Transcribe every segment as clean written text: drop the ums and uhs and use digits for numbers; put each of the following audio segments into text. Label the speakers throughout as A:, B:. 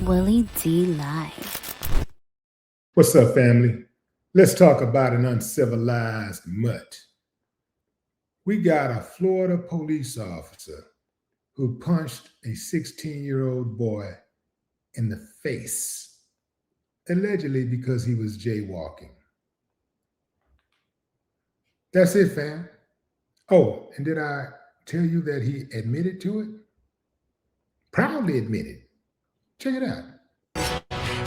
A: Willie D Live.
B: What's up, family? Let's talk about an uncivilized mutt. We got a Florida police officer who punched a 16-year-old boy in the face, allegedly because he was jaywalking. That's it, fam. Oh, and did I tell you that he admitted to it? Proudly admitted. Check it out.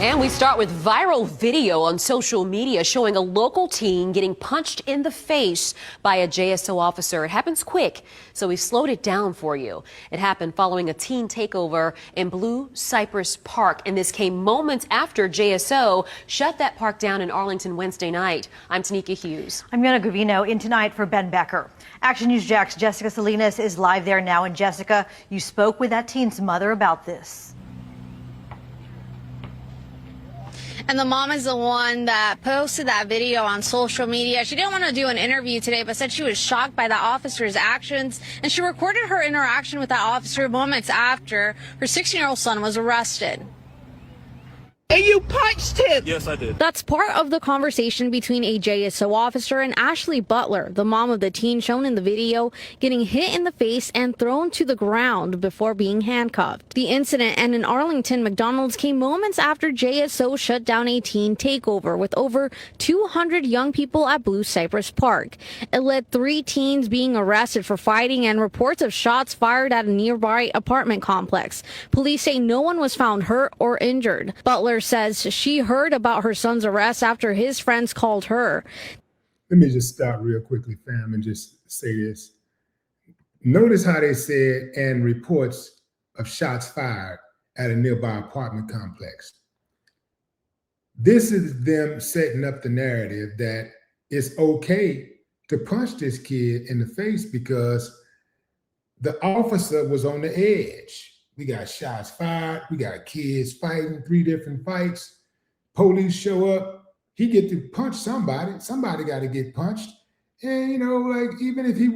C: And we start with viral video on social media showing a local teen getting punched in the face by a JSO officer. It happens quick, so we slowed it down for you. It happened following a teen takeover in Blue Cypress Park, and this came moments after JSO shut that park down in Arlington Wednesday night. I'm Tanika Hughes.
D: I'm Yana Gravino in tonight for Ben Becker. Action News Jack's Jessica Salinas is live there now. And Jessica, you spoke with that teen's mother about this.
E: And the mom is the one that posted that video on social media. She didn't want to do an interview today, but said she was shocked by the officer's actions. And she recorded her interaction with that officer moments after her 16-year-old son was arrested.
F: And you punched him.
G: Yes, I did.
H: That's part of the conversation between a JSO officer and Ashley Butler, the mom of the teen shown in the video, getting hit in the face and thrown to the ground before being handcuffed. The incident and an Arlington McDonald's came moments after JSO shut down a teen takeover with over 200 young people at Blue Cypress Park. It led 3 teens being arrested for fighting and reports of shots fired at a nearby apartment complex. Police say no one was found hurt or injured. Butler says she heard about her son's arrest after his friends called her.
B: Let me just stop real quickly, fam, and just say this. Notice how they said, and reports of shots fired at a nearby apartment complex. This is them setting up the narrative that it's okay to punch this kid in the face because the officer was on the edge. We got shots fired. We got kids fighting 3 different fights. Police show up. He get to punch somebody. Somebody got to get punched. And, you know, like, even if he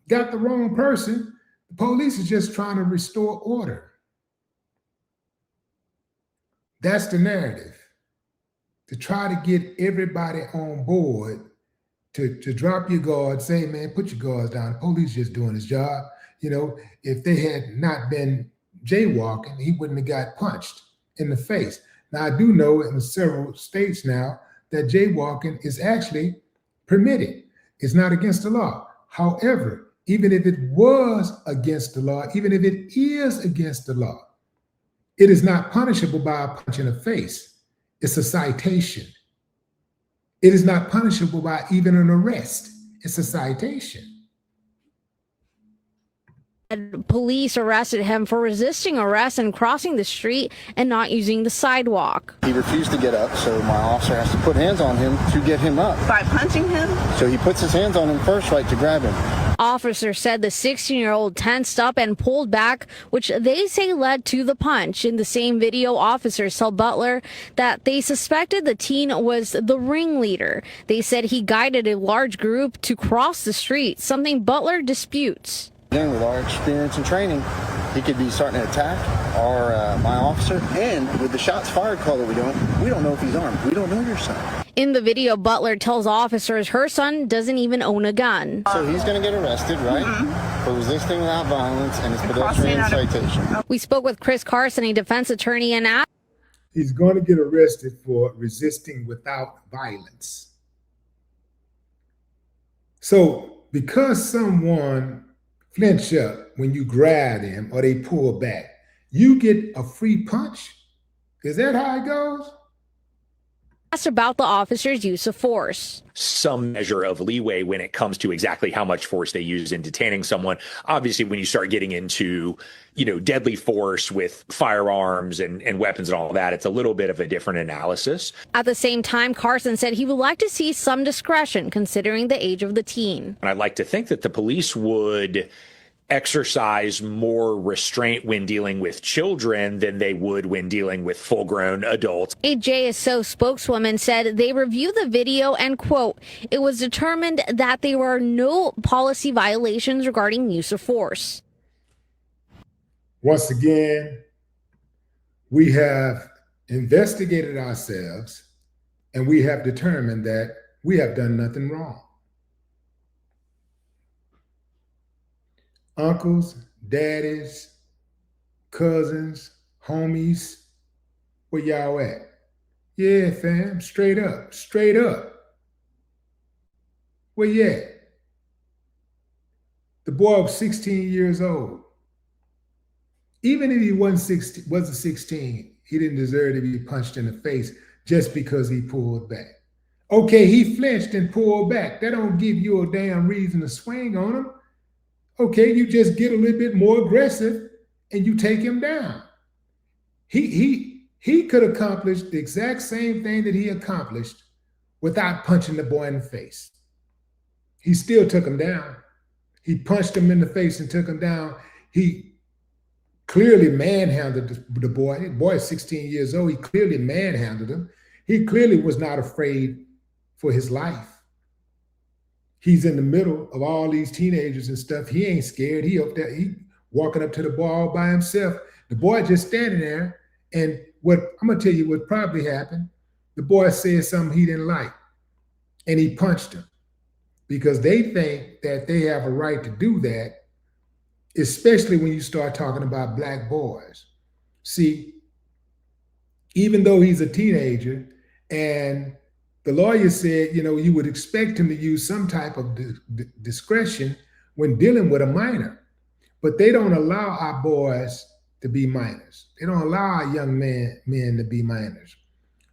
B: got the wrong person, the police is just trying to restore order. That's the narrative. To try to get everybody on board to drop your guard, say, man, put your guards down. The police just doing his job. You know, if they had not been jaywalking, he wouldn't have got punched in the face. Now, I do know in several states now that jaywalking is actually permitted. It's not against the law. However, even if it was against the law, even if it is against the law, it is not punishable by a punch in the face. It's a citation. It is not punishable by even an arrest. It's a citation.
H: Police arrested him for resisting arrest and crossing the street and not using the sidewalk.
I: He refused to get up, so my officer has to put hands on him to get him up.
F: By punching him?
I: So he puts his hands on him first, right, to grab him.
H: Officer said the 16-year-old tensed up and pulled back, which they say led to the punch. In the same video, officers tell Butler that they suspected the teen was the ringleader. They said he guided a large group to cross the street, something Butler disputes.
I: Again, with our experience and training, he could be starting to attack my officer. And with the shots fired call that we don't know if he's armed. We don't know your son.
H: In the video, Butler tells officers her son doesn't even own a gun.
I: So he's going to get arrested, right? For resisting without violence and his pedestrian citation.
H: We spoke with Chris Carson, a defense attorney, and asked.
B: He's going to get arrested for resisting without violence. So because someone flinch up when you grab them or they pull back, you get a free punch? Is that how it goes?
H: Asked about the officer's use of force.
G: Some measure of leeway when it comes to exactly how much force they use in detaining someone. Obviously, when you start getting into, deadly force with firearms and weapons and all that, it's a little bit of a different analysis.
H: At the same time, Carson said he would like to see some discretion considering the age of the teen.
G: And I'd like to think that the police would exercise more restraint when dealing with children than they would when dealing with full-grown adults.
H: A JSO spokeswoman said they reviewed the video and, quote, it was determined that there were no policy violations regarding use of force.
B: Once again, We have investigated ourselves and we have determined that we have done nothing wrong. Uncles, daddies, cousins, homies, where y'all at? Yeah, fam, straight up, straight up. Where you at? The boy was 16 years old. Even if he wasn't 16, he didn't deserve to be punched in the face just because he pulled back. Okay, he flinched and pulled back. That don't give you a damn reason to swing on him. Okay, you just get a little bit more aggressive and you take him down. He could accomplish the exact same thing that he accomplished without punching the boy in the face. He still took him down. He punched him in the face and took him down. He clearly manhandled the boy. The boy is 16 years old. He clearly manhandled him. He clearly was not afraid for his life. He's in the middle of all these teenagers and stuff. He ain't scared. He up there, he walking up to the boy all by himself. The boy just standing there. And what I'm gonna tell you what probably happened. The boy said something he didn't like, and he punched him because they think that they have a right to do that, especially when you start talking about black boys. See, even though he's a teenager, and the lawyer said, you know, you would expect him to use some type of discretion when dealing with a minor, but they don't allow our boys to be minors. They don't allow our young men to be minors.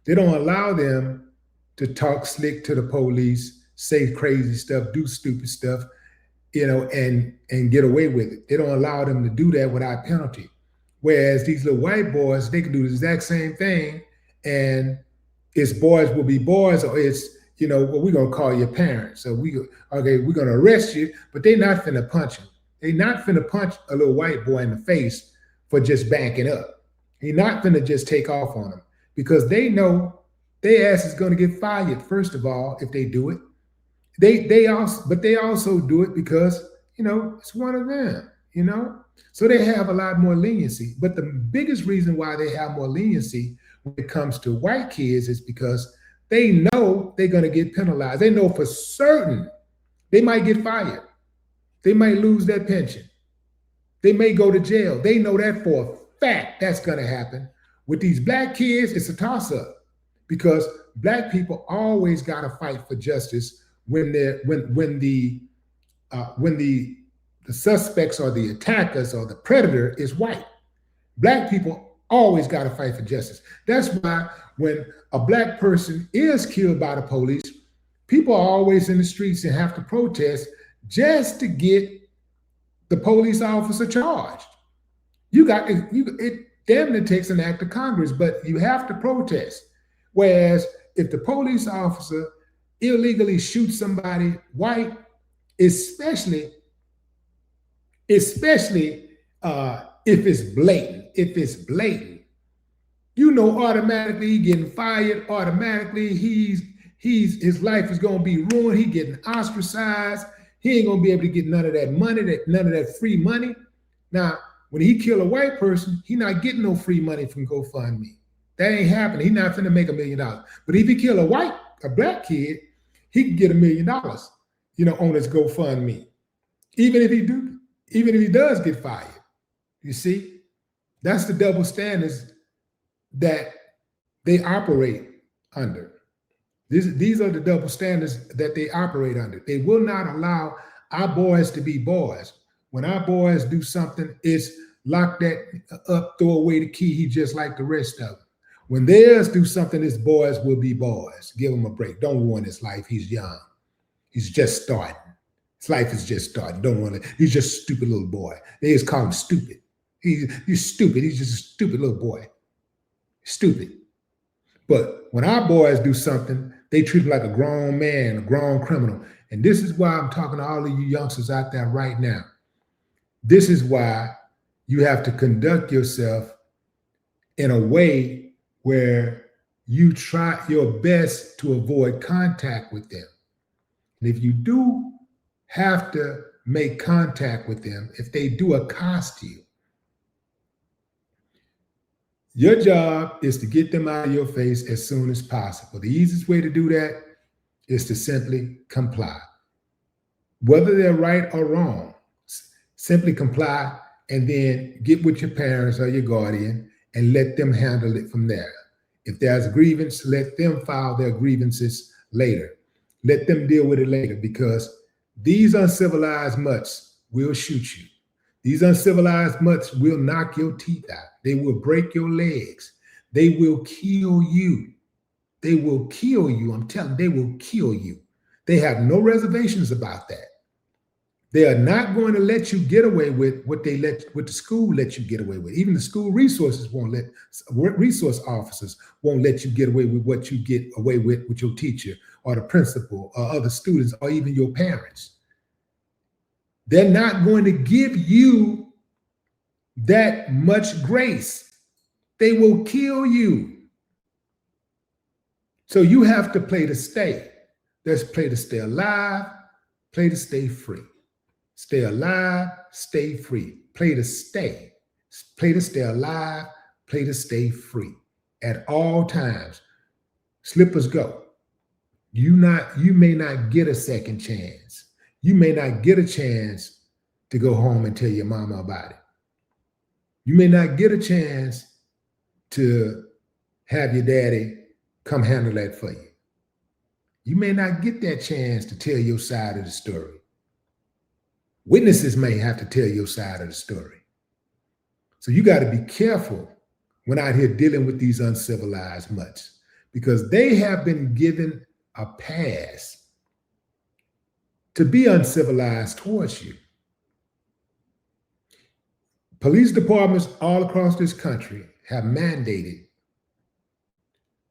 B: They don't allow them to talk slick to the police, say crazy stuff, do stupid stuff, you know, and get away with it. They don't allow them to do that without penalty. Whereas these little white boys, they can do the exact same thing, and it's boys will be boys, or it's, you know, well, we're gonna call your parents. So we're gonna arrest you, but they're not finna punch him. They're not finna punch a little white boy in the face for just backing up. He's not finna just take off on him because they know their ass is gonna get fired, first of all, if they do it. They also do it because, you know, it's one of them, you know? So they have a lot more leniency. But the biggest reason why they have more leniency when it comes to white kids is because they know they're gonna get penalized. They know for certain they might get fired. They might lose their pension. They may go to jail. They know that for a fact that's gonna happen. With these black kids, it's a toss-up because black people always gotta fight for justice when the suspects or the attackers or the predator is white. Black people always got to fight for justice. That's why when a black person is killed by the police, people are always in the streets and have to protest just to get the police officer charged. It damn near takes an act of Congress, but you have to protest. Whereas if the police officer illegally shoots somebody white, especially if it's blatant, you know, automatically he getting fired. Automatically his life is gonna be ruined. He getting ostracized. He ain't gonna be able to get none of that money, none of that free money. Now, when he kill a white person, he not getting no free money from GoFundMe. That ain't happening. He not finna make $1 million. But if he kill a black kid, he can get $1 million, you know, on his GoFundMe. Even if he does get fired. You see, that's the double standards that they operate under. These are the double standards that they operate under. They will not allow our boys to be boys. When our boys do something, it's lock that up, throw away the key, he just like the rest of them. When theirs do something, his boys will be boys. Give him a break. Don't ruin his life. He's young. He's just starting. His life is just starting. Don't want to. He's just a stupid little boy. They just call him stupid. He's stupid. He's just a stupid little boy. Stupid. But when our boys do something, they treat him like a grown man, a grown criminal. And this is why I'm talking to all of you youngsters out there right now. This is why you have to conduct yourself in a way where you try your best to avoid contact with them. And if you do have to make contact with them, if they do accost you, Your job is to get them out of your face as soon as possible. The easiest way to do that is to simply comply. Whether they're right or wrong, simply comply and then get with your parents or your guardian and let them handle it from there. If there's a grievance, let them file their grievances later. Let them deal with it later, because these uncivilized mutts will shoot you. These uncivilized mutts will knock your teeth out. They will break your legs. They will kill you. They will kill you. I'm telling you, they will kill you. They have no reservations about that. They are not going to let you get away with what the school lets you get away with. Even the school resource officers won't let you get away with what you get away with your teacher or the principal or other students or even your parents. They're not going to give you that much grace. They will kill you. So you have to play to stay. Let's play to stay alive, play to stay free. Stay alive, stay free. Play to stay. Play to stay alive, play to stay free. At all times, slippers go. You may not get a second chance. You may not get a chance to go home and tell your mama about it. You may not get a chance to have your daddy come handle that for you. You may not get that chance to tell your side of the story. Witnesses may have to tell your side of the story. So you got to be careful when out here dealing with these uncivilized mutts, because they have been given a pass to be uncivilized towards you. Police departments all across this country have mandated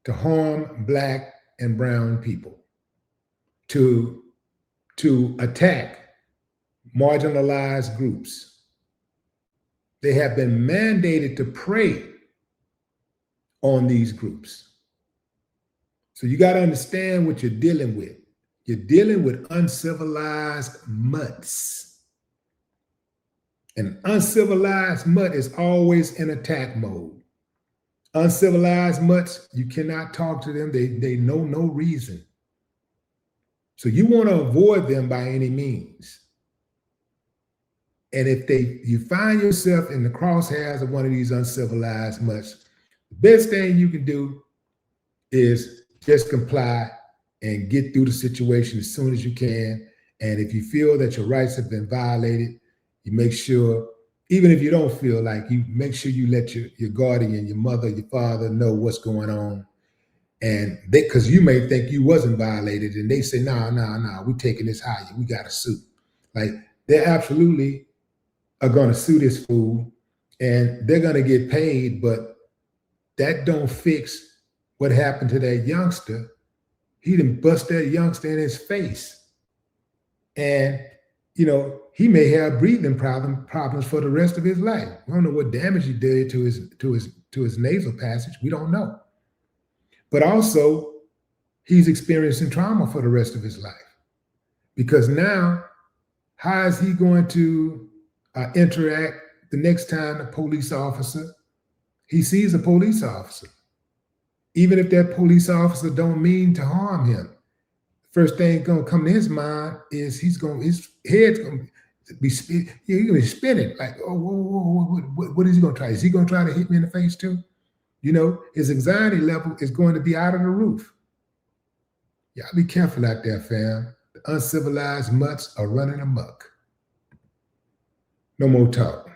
B: to harm Black and brown people, to attack marginalized groups. They have been mandated to prey on these groups. So you got to understand what you're dealing with. You're dealing with uncivilized mutts. An uncivilized mutt is always in attack mode. Uncivilized mutts, you cannot talk to them. They know no reason. So you want to avoid them by any means. And if you find yourself in the crosshairs of one of these uncivilized mutts, the best thing you can do is just comply and get through the situation as soon as you can. And if you feel that your rights have been violated, you make sure, even if you don't feel like, you make sure you let your guardian, your mother, your father know what's going on. And because you may think you wasn't violated, and they say, no, we're taking this higher. We got to sue. Like, they absolutely are going to sue this fool, and they're going to get paid, but that don't fix what happened to that youngster. He done bust that youngster in his face. And, he may have breathing problems for the rest of his life. We don't know what damage he did to his nasal passage. We don't know. But also, he's experiencing trauma for the rest of his life. Because now, how is he going to interact the next time a police officer, he sees a police officer? Even if that police officer don't mean to harm him, first thing gonna come to his mind is his head's gonna be spinning like, oh, what is he gonna try? Is he gonna try to hit me in the face too? His anxiety level is going to be out of the roof. Y'all be careful out there, fam. The uncivilized mutts are running amok. No more talk.